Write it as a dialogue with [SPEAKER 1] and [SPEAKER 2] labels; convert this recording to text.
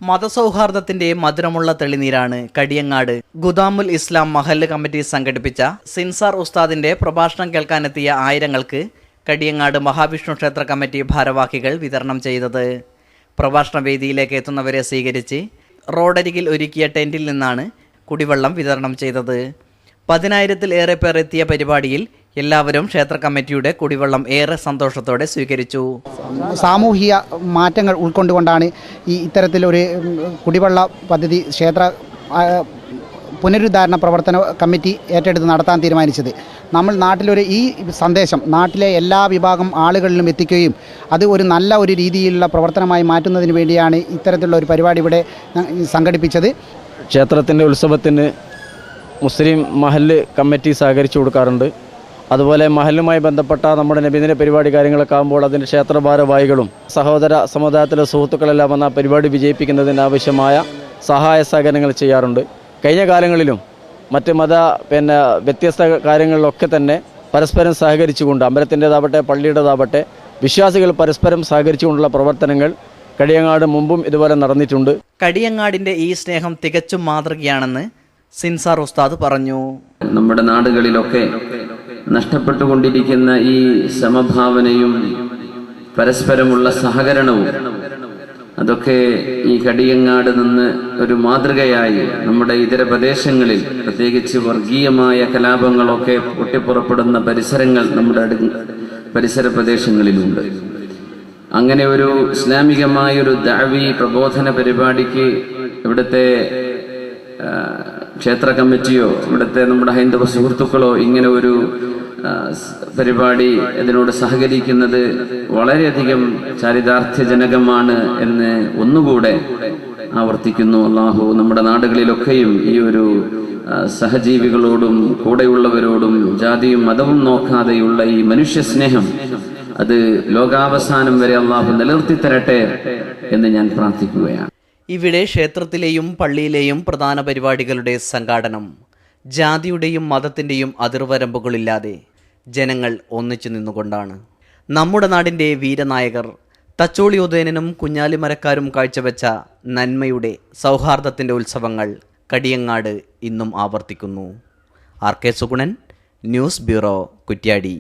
[SPEAKER 1] മതസൗഹാർദ്ദത്തിന്റെ മധുരമുള്ള തെളിനീരാണ് കടിയങ്ങാട് ഗുദാമുൽ ഇസ്ലാം മഹല്ല് കമ്മിറ്റി സംഘടിപ്പിച്ച സിൻസാർ ഉസ്താദിന്റെ പ്രഭാഷണം കേൾക്കാനെത്തിയ ആയിരങ്ങൾക്ക് കടിയങ്ങാട് മഹാവിഷ്ണു ക്ഷേത്ര കമ്മിറ്റി ഭാരവാഹികൾ വിതരണം ചെയ്തത്. പ്രഭാഷണ വേദിയിലേക്ക് എത്തുന്നവരെ സ്വീകരിച്ച് റോഡരികിൽ ഒരുക്കിയ ടെന്റിൽ നിന്നാണ് കുടിവെള്ളം വിതരണം ചെയ്തത്. 10,000-ലേറെ പേർ എത്തിയ പരിപാടിയിൽ എല്ലാവരും ക്ഷേത്ര കമ്മിറ്റിയുടെ കുടിവെള്ളം ഏറെ സന്തോഷത്തോടെ സ്വീകരിച്ചു.
[SPEAKER 2] സാമൂഹിക മാറ്റങ്ങൾ ഉൾക്കൊണ്ടുകൊണ്ടാണ് ഇത്തരത്തിലൊരു കുടിവെള്ള പദ്ധതി ക്ഷേത്ര പുനരുദ്ധാരണ പ്രവർത്തന കമ്മിറ്റി ഏറ്റെടുത്ത് നടത്താൻ തീരുമാനിച്ചത്. നമ്മൾ നാട്ടിലൊരു ഈ സന്ദേശം നാട്ടിലെ എല്ലാ വിഭാഗം ആളുകളിലും എത്തിക്കുകയും അത് ഒരു നല്ല ഒരു രീതിയിലുള്ള പ്രവർത്തനമായി മാറ്റുന്നതിന് വേണ്ടിയാണ് ഇത്തരത്തിലുള്ള ഒരു പരിപാടി ഇവിടെ സംഘടിപ്പിച്ചത്.
[SPEAKER 3] ക്ഷേത്രത്തിൻ്റെ ഉത്സവത്തിന് മുസ്ലിം മഹല്ല് കമ്മിറ്റി സഹകരിച്ചു കൊടുക്കാറുണ്ട്. അതുപോലെ മഹല്ലുമായി ബന്ധപ്പെട്ട നമ്മുടെ നബിദിന പരിപാടി കാര്യങ്ങളൊക്കെ ആകുമ്പോൾ അതിൻ്റെ ക്ഷേത്ര ഭാരവാഹികളും സഹോദര സമുദായത്തിലെ സുഹൃത്തുക്കളെല്ലാം വന്ന പരിപാടി വിജയിപ്പിക്കുന്നതിന് ആവശ്യമായ സഹായ സഹകരണങ്ങൾ ചെയ്യാറുണ്ട്. കഴിഞ്ഞ കാലങ്ങളിലും മറ്റ് വ്യത്യസ്ത കാര്യങ്ങളിലൊക്കെ തന്നെ പരസ്പരം സഹകരിച്ചുകൊണ്ട് അമ്പലത്തിൻ്റെതാവട്ടെ പള്ളിയുടേതാവട്ടെ വിശ്വാസികൾ പരസ്പരം സഹകരിച്ചുകൊണ്ടുള്ള പ്രവർത്തനങ്ങൾ കടിയങ്ങാട് മുമ്പും ഇതുപോലെ നടന്നിട്ടുണ്ട്.
[SPEAKER 1] കടിയങ്ങാടിൻ്റെ ഈ സ്നേഹം തികച്ചും മാതൃകയാണെന്ന് സിൻസാർ ഉസ്താദ് പറഞ്ഞു.
[SPEAKER 4] നമ്മുടെ നാടുകളിലൊക്കെ നഷ്ടപ്പെട്ടുകൊണ്ടിരിക്കുന്ന ഈ സമഭാവനയും പരസ്പരമുള്ള സഹകരണവും അതൊക്കെ ഈ കടിയങ്ങാട് നിന്ന് ഒരു മാതൃകയായി നമ്മുടെ ഇതര പ്രദേശങ്ങളിൽ പ്രത്യേകിച്ച് വർഗീയമായ കലാപങ്ങളൊക്കെ പൊട്ടിപ്പുറപ്പെടുന്ന പരിസരങ്ങൾ നമ്മുടെ പരിസര പ്രദേശങ്ങളിലുണ്ട്. അങ്ങനെ ഒരു ഇസ്ലാമികമായൊരു ദഅവി പ്രബോധന പരിപാടിക്ക് ഇവിടുത്തെ ക്ഷേത്ര കമ്മിറ്റിയോ ഇവിടുത്തെ നമ്മുടെ ഹൈന്ദവ സുഹൃത്തുക്കളോ ഇങ്ങനെ ഒരു പരിപാടി അതിനോട് സഹകരിക്കുന്നത് വളരെയധികം ചാരിതാർത്ഥ്യജനകമാണ് എന്ന് ഒന്നുകൂടെ ആവർത്തിക്കുന്നു. അല്ലാഹു നമ്മുടെ നാടുകളിലൊക്കെയും ഈ ഒരു സഹജീവികളോടും കൂടെയുള്ളവരോടും ജാതിയും മതവും നോക്കാതെയുള്ള ഈ മനുഷ്യ സ്നേഹം അത് ലോകാവസാനം വരെ അല്ലാഹു നിലനിർത്തി തരട്ടെ എന്ന് ഞാൻ പ്രാർത്ഥിക്കുകയാണ്.
[SPEAKER 1] ഇവിടെ ക്ഷേത്രത്തിലെയും പള്ളിയിലെയും പ്രധാന പരിപാടികളുടെ സംഘാടനം ജാതിയുടെയും മതത്തിൻ്റെയും അതിർവരമ്പുകളില്ലാതെ ജനങ്ങൾ ഒന്നിച്ചു നിന്നുകൊണ്ടാണ്. നമ്മുടെ നാടിൻ്റെ വീരനായകർ തച്ചോളി ഉദയനനും കുഞ്ഞാലിമരക്കാരും കാഴ്ചവെച്ച നന്മയുടെ സൗഹാർദ്ദത്തിൻ്റെ ഉത്സവങ്ങൾ കടിയങ്ങാട് ഇന്നും ആവർത്തിക്കുന്നു. RK Sugunan, news bureau, Kuttiadi.